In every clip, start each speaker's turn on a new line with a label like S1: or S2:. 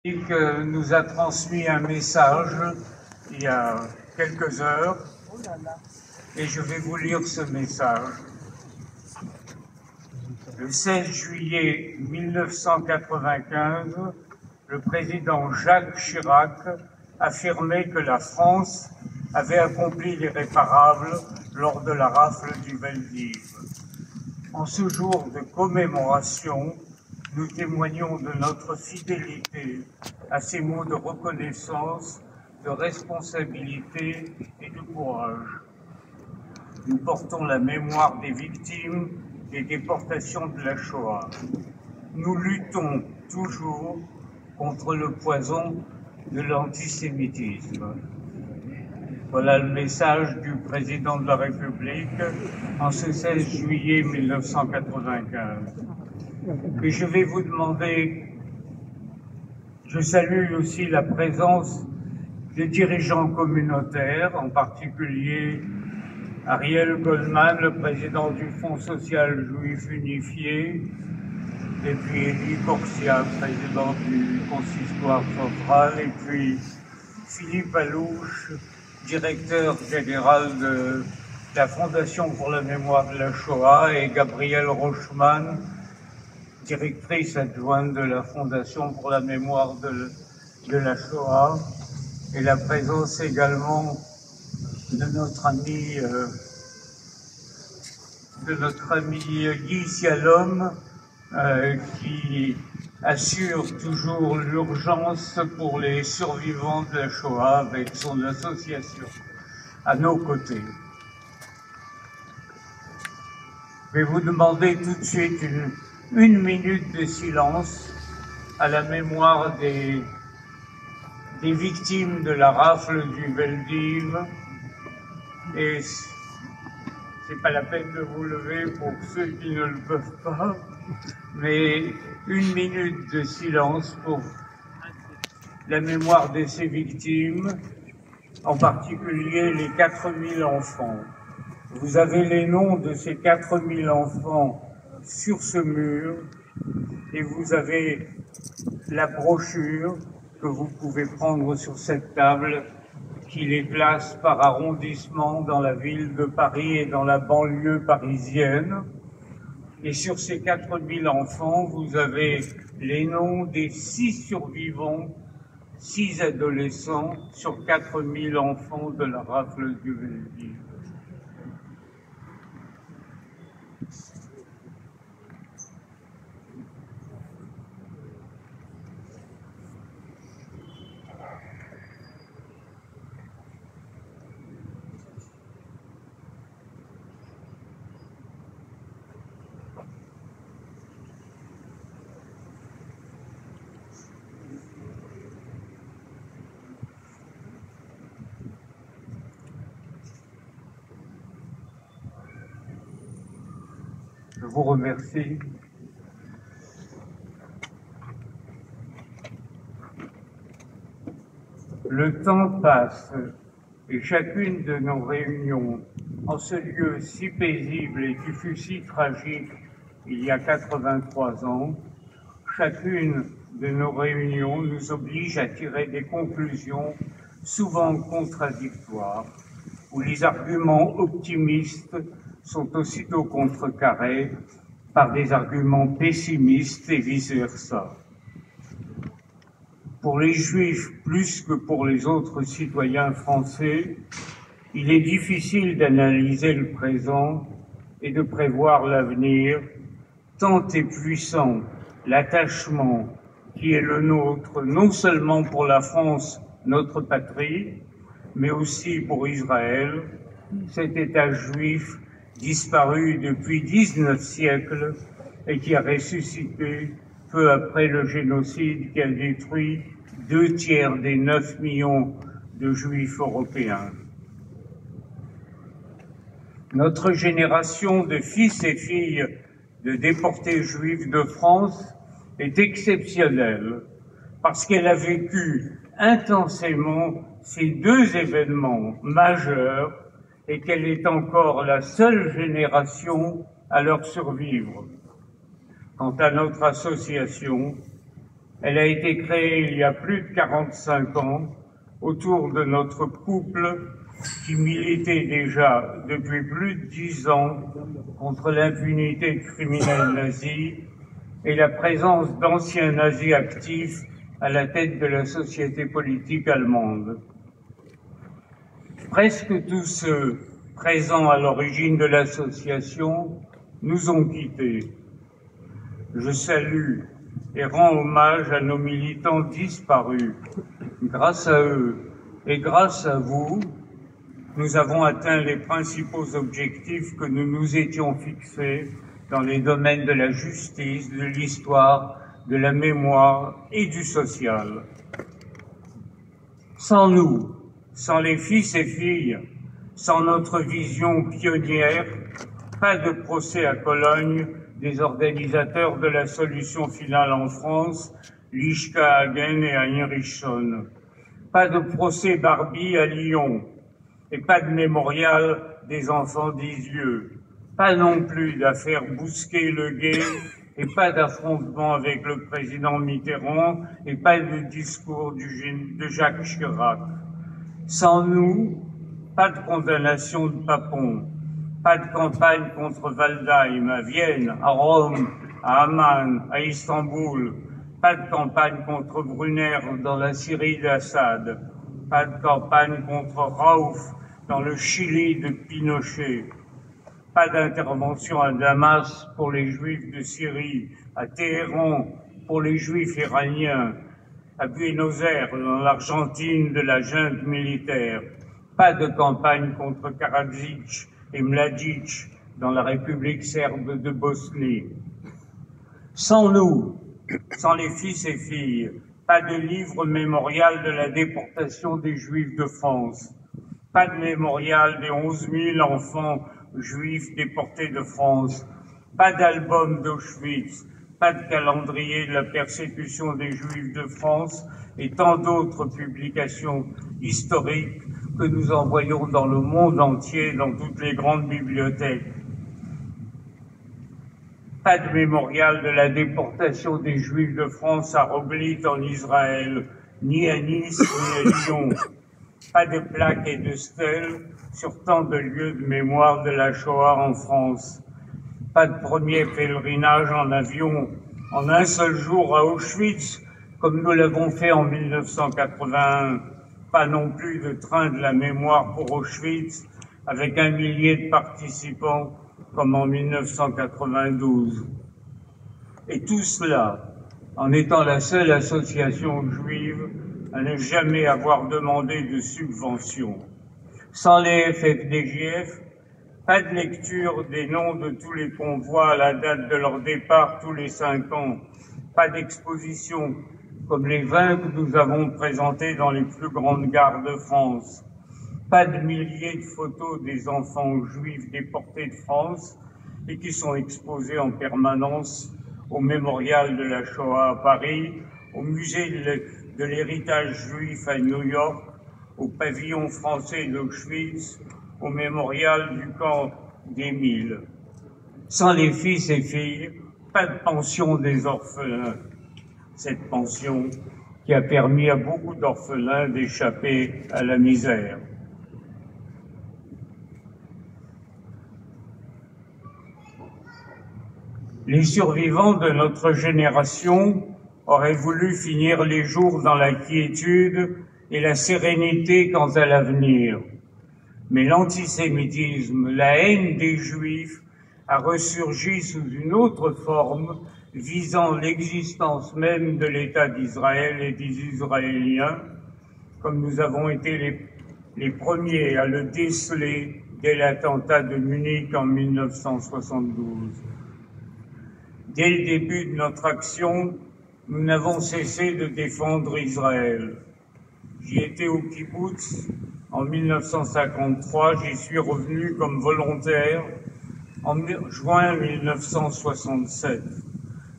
S1: Nous a transmis un message il y a quelques heures et je vais vous lire ce message. Le 16 juillet 1995, le président Jacques Chirac affirmait que la France avait accompli l'irréparable lors de la rafle du Veldiv. En ce jour de commémoration, nous témoignons de notre fidélité à ces mots de reconnaissance, de responsabilité et de courage. Nous portons la mémoire des victimes des déportations de la Shoah. Nous luttons toujours contre le poison de l'antisémitisme. Voilà le message du président de la République en ce 16 juillet 1995. Et je vais vous demander, je salue aussi la présence des dirigeants communautaires, en particulier Ariel Goldman, le président du Fonds social juif unifié, et puis Elie Korsia, président du consistoire central, et puis Philippe Alouche, directeur général de la Fondation pour la mémoire de la Shoah, et Gabrielle Rochman, directrice adjointe de la Fondation pour la mémoire de la Shoah, et la présence également de notre ami Guy Sialom, qui assure toujours l'urgence pour les survivants de la Shoah avec son association à nos côtés. Je vais vous demander tout de suite une minute de silence à la mémoire des victimes de la rafle du Veldiv. Et c'est pas la peine de vous lever pour ceux qui ne le peuvent pas, mais une minute de silence pour la mémoire de ces victimes, en particulier les 4000 enfants. Vous avez les noms de ces 4000 enfants sur ce mur et vous avez la brochure que vous pouvez prendre sur cette table qui les classe par arrondissement dans la ville de Paris et dans la banlieue parisienne. Et sur ces 4000 enfants, vous avez les noms des 6 survivants, 6 adolescents sur 4000 enfants de la rafle du Veldiv. Je vous remercie. Le temps passe et chacune de nos réunions, en ce lieu si paisible et qui fut si tragique il y a 83 ans, chacune de nos réunions nous oblige à tirer des conclusions souvent contradictoires, où les arguments optimistes sont aussitôt contrecarrés par des arguments pessimistes et vice-versa. Pour les Juifs, plus que pour les autres citoyens français, il est difficile d'analyser le présent et de prévoir l'avenir, tant est puissant l'attachement qui est le nôtre, non seulement pour la France, notre patrie, mais aussi pour Israël, cet État juif disparu depuis 19 siècles et qui a ressuscité peu après le génocide qui a détruit 2 tiers des 9 millions de Juifs européens. Notre génération de fils et filles de déportés juifs de France est exceptionnelle parce qu'elle a vécu intensément ces 2 événements majeurs et qu'elle est encore la seule génération à leur survivre. Quant à notre association, Elle a été créée il y a plus de 45 ans autour de notre couple qui militait déjà depuis plus de 10 ans contre l'impunité de criminels nazis et la présence d'anciens nazis actifs à la tête de la société politique allemande. Presque tous ceux présents à l'origine de l'association nous ont quittés. Je salue et rends hommage à nos militants disparus. Grâce à eux et grâce à vous, nous avons atteint les principaux objectifs que nous nous étions fixés dans les domaines de la justice, de l'histoire, de la mémoire et du social. Sans nous, sans les fils et filles, sans notre vision pionnière, pas de procès à Cologne des organisateurs de la solution finale en France, Lischka, Hagen et Heinrichson. Pas de procès Barbie à Lyon et pas de mémorial des enfants d'Isieux. Pas non plus d'affaire Bousquet-Leguet et pas d'affrontement avec le président Mitterrand et pas de discours de Jacques Chirac. Sans nous, pas de condamnation de Papon, pas de campagne contre Waldheim à Vienne, à Rome, à Amman, à Istanbul, pas de campagne contre Brunner dans la Syrie d'Assad, pas de campagne contre Raouf dans le Chili de Pinochet, pas d'intervention à Damas pour les Juifs de Syrie, à Téhéran pour les Juifs iraniens, à Buenos Aires dans l'Argentine de la junte militaire, pas de campagne contre Karadzic et Mladic dans la République serbe de Bosnie. Sans nous, sans les fils et filles, pas de livre mémorial de la déportation des Juifs de France, pas de mémorial des 11 000 enfants juifs déportés de France, pas d'album d'Auschwitz, pas de calendrier de la persécution des Juifs de France et tant d'autres publications historiques que nous envoyons dans le monde entier, dans toutes les grandes bibliothèques. Pas de mémorial de la déportation des Juifs de France à Roglit en Israël, ni à Nice, ni à Lyon. Pas de plaques et de stèles sur tant de lieux de mémoire de la Shoah en France. Pas de premier pèlerinage en avion en un seul jour à Auschwitz, comme nous l'avons fait en 1981. Pas non plus de train de la mémoire pour Auschwitz, avec 1 millier de participants, comme en 1992. Et tout cela, en étant la seule association juive à ne jamais avoir demandé de subvention. Sans les FFDJF, pas de lecture des noms de tous les convois à la date de leur départ tous les 5 ans, pas d'exposition comme les 20 que nous avons présentés dans les plus grandes gares de France, pas de milliers de photos des enfants juifs déportés de France et qui sont exposés en permanence au mémorial de la Shoah à Paris, au musée de l'héritage juif à New York, au pavillon français d'Auschwitz, au mémorial du camp d'Émile. Sans les fils et filles, pas de pension des orphelins. Cette pension qui a permis à beaucoup d'orphelins d'échapper à la misère. Les survivants de notre génération auraient voulu finir les jours dans la quiétude et la sérénité quant à l'avenir. Mais l'antisémitisme, la haine des Juifs, a ressurgi sous une autre forme visant l'existence même de l'État d'Israël et des Israéliens, comme nous avons été les premiers à le déceler dès l'attentat de Munich en 1972. Dès le début de notre action, nous n'avons cessé de défendre Israël. J'y étais au kibbutz en 1953, j'y suis revenu comme volontaire en juin 1967.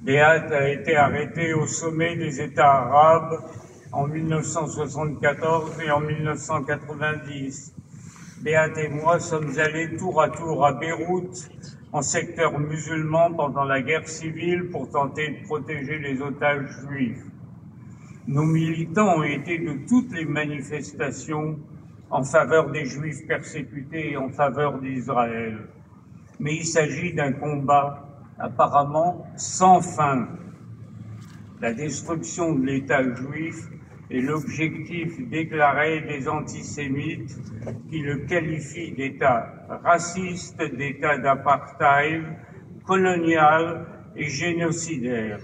S1: Beat a été arrêté au sommet des États arabes en 1974 et en 1990. Beat et moi sommes allés tour à tour à Beyrouth, en secteur musulman pendant la guerre civile pour tenter de protéger les otages juifs. Nos militants ont été de toutes les manifestations en faveur des Juifs persécutés et en faveur d'Israël. Mais il s'agit d'un combat apparemment sans fin. La destruction de l'État juif est l'objectif déclaré des antisémites qui le qualifient d'État raciste, d'État d'apartheid, colonial et génocidaire.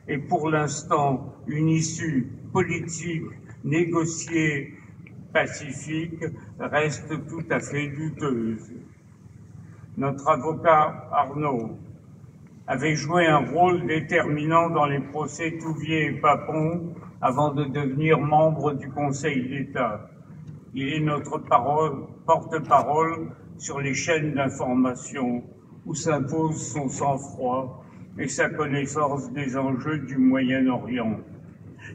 S1: Et pour l'instant, une issue politique négociée pacifique reste tout à fait douteuse. Notre avocat Arnaud avait joué un rôle déterminant dans les procès Touvier et Papon avant de devenir membre du Conseil d'État. Il est notre porte-parole sur les chaînes d'information où s'impose son sang-froid et sa connaissance des enjeux du Moyen-Orient.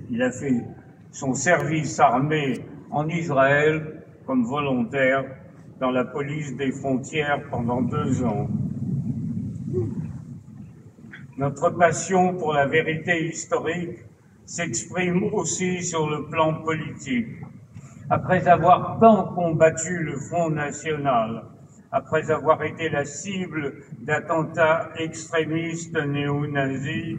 S1: Il a fait son service armé en Israël comme volontaire dans la police des frontières pendant 2 ans. Notre passion pour la vérité historique s'exprime aussi sur le plan politique. Après avoir tant combattu le Front National, après avoir été la cible d'attentats extrémistes néo-nazis,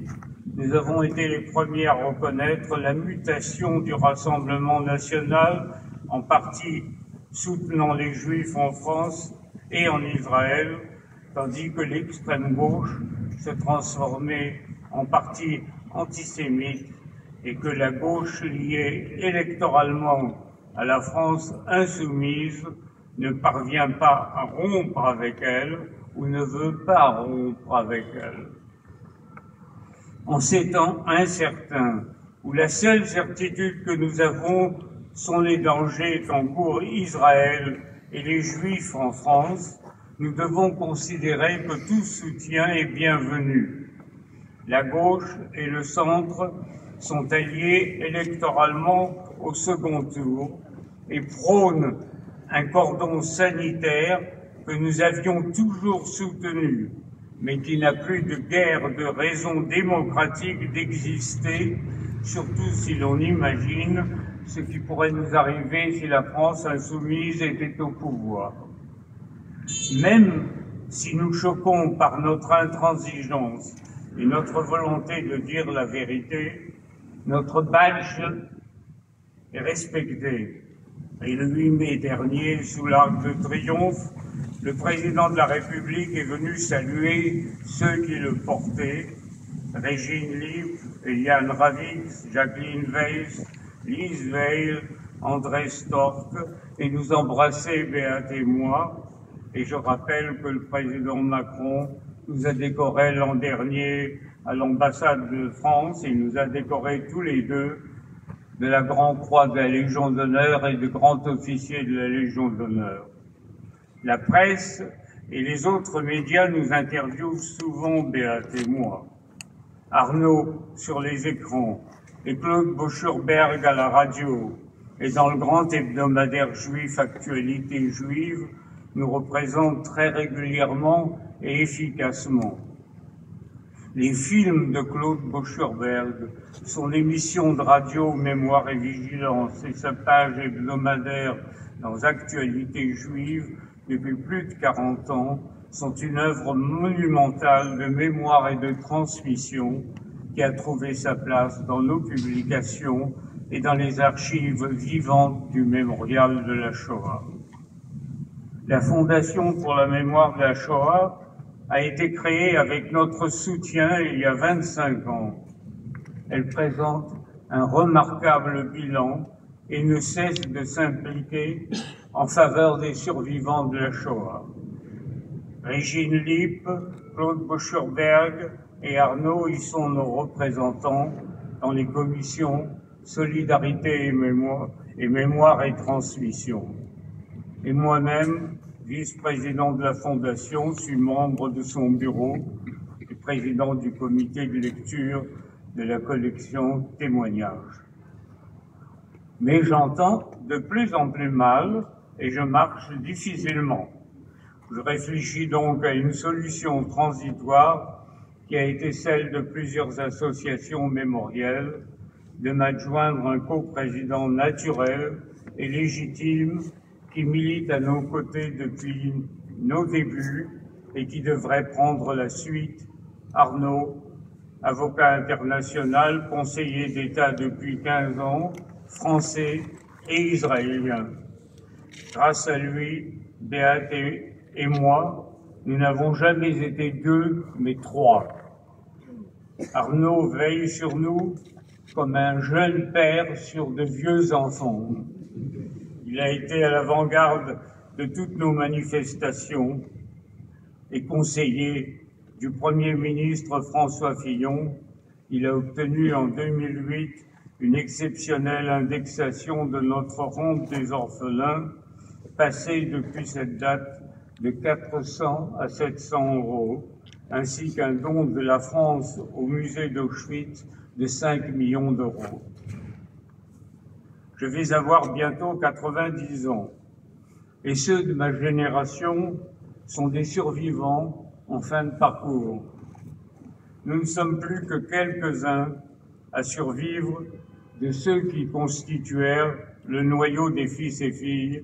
S1: nous avons été les premiers à reconnaître la mutation du Rassemblement national, en partie soutenant les Juifs en France et en Israël, tandis que l'extrême gauche se transformait en parti antisémite et que la gauche liée électoralement à la France insoumise ne parvient pas à rompre avec elle ou ne veut pas rompre avec elle. En ces temps incertains, où la seule certitude que nous avons sont les dangers qu'encourent Israël et les Juifs en France, nous devons considérer que tout soutien est bienvenu. La gauche et le centre sont alliés électoralement au second tour et prônent un cordon sanitaire que nous avions toujours soutenu, mais qui n'a plus de guère de raison démocratique d'exister, surtout si l'on imagine ce qui pourrait nous arriver si la France insoumise était au pouvoir. Même si nous choquons par notre intransigeance et notre volonté de dire la vérité, notre badge est respecté. Et le 8 mai dernier, sous l'Arc de Triomphe, le président de la République est venu saluer ceux qui le portaient, Régine Lipp, Eliane Ravitz, Jacqueline Weiss, Lise Veil, André Storck, et nous embrasser, Beat et moi. Et je rappelle que le président Macron nous a décorés l'an dernier à l'ambassade de France. Il nous a décorés tous les deux de la Grande Croix de la Légion d'honneur et de Grand Officier de la Légion d'honneur. La presse et les autres médias nous interviewent souvent, Beat et moi. Arnaud sur les écrans et Claude Boschurberg à la radio et dans le grand hebdomadaire juif Actualité juive nous représentent très régulièrement et efficacement. Les films de Claude Boschurberg, son émission de radio Mémoire et Vigilance et sa page hebdomadaire dans Actualité juive depuis plus de 40 ans sont une œuvre monumentale de mémoire et de transmission qui a trouvé sa place dans nos publications et dans les archives vivantes du mémorial de la Shoah. La Fondation pour la mémoire de la Shoah a été créée avec notre soutien il y a 25 ans. Elle présente un remarquable bilan et ne cesse de s'impliquer en faveur des survivants de la Shoah. Régine Lipp, Claude Boschurberg et Arnaud y sont nos représentants dans les commissions Solidarité et Mémoire et Transmission. Et moi-même, vice-président de la Fondation, suis membre de son bureau et président du comité de lecture de la collection Témoignages. Mais j'entends de plus en plus mal et je marche difficilement. Je réfléchis donc à une solution transitoire qui a été celle de plusieurs associations mémorielles, de m'adjoindre un coprésident naturel et légitime qui milite à nos côtés depuis nos débuts et qui devrait prendre la suite, Arnaud, avocat international, conseiller d'État depuis 15 ans, français et israélien. Grâce à lui, Béat et moi, nous n'avons jamais été deux, mais trois. Arnaud veille sur nous comme un jeune père sur de vieux enfants. Il a été à l'avant-garde de toutes nos manifestations et conseiller du Premier ministre François Fillon. Il a obtenu en 2008 une exceptionnelle indexation de notre rente des orphelins, passée depuis cette date de 400 à 700 €, ainsi qu'un don de la France au musée d'Auschwitz de 5 millions d'euros. Je vais avoir bientôt 90 ans, et ceux de ma génération sont des survivants en fin de parcours. Nous ne sommes plus que quelques-uns à survivre de ceux qui constituèrent le noyau des fils et filles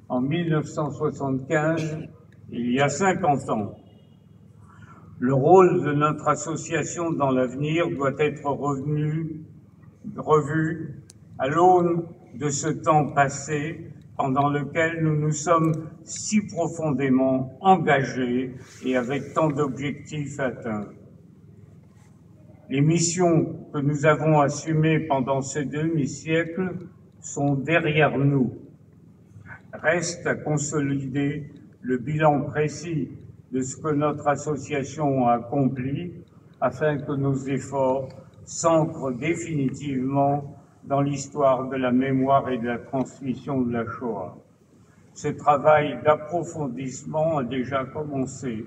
S1: en 1975, il y a 50 ans. Le rôle de notre association dans l'avenir doit être revu à l'aune de ce temps passé pendant lequel nous nous sommes si profondément engagés et avec tant d'objectifs atteints. Les missions que nous avons assumées pendant ce demi-siècle sont derrière nous. Reste à consolider le bilan précis de ce que notre association a accompli afin que nos efforts s'ancrent définitivement dans l'histoire de la mémoire et de la transmission de la Shoah. Ce travail d'approfondissement a déjà commencé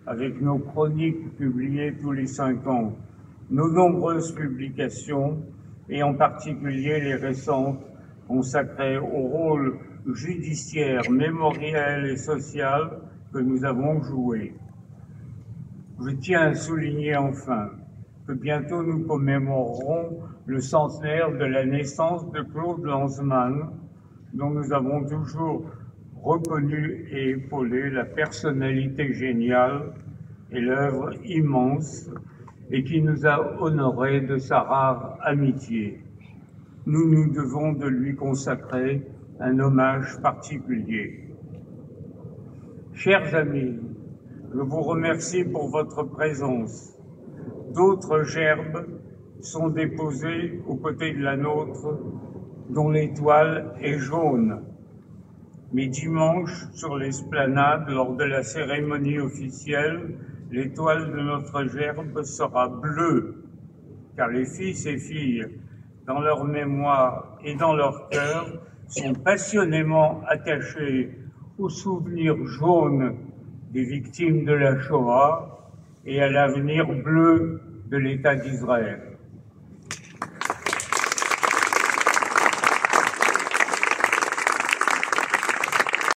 S1: avec nos chroniques publiées tous les 5 ans, nos nombreuses publications et en particulier les récentes consacrées au rôle judiciaire, mémoriel et social que nous avons joué. Je tiens à souligner enfin que bientôt nous commémorerons le centenaire de la naissance de Claude Lanzmann, dont nous avons toujours reconnu et épaulé la personnalité géniale et l'œuvre immense, et qui nous a honorés de sa rare amitié. Nous nous devons de lui consacrer un hommage particulier. Chers amis, je vous remercie pour votre présence. D'autres gerbes sont déposées aux côtés de la nôtre, dont l'étoile est jaune. Mais dimanche, sur l'esplanade, lors de la cérémonie officielle, l'étoile de notre gerbe sera bleue, car les fils et filles, dans leur mémoire et dans leur cœur, sont passionnément attachés au souvenir jaune des victimes de la Shoah et à l'avenir bleu de l'État d'Israël.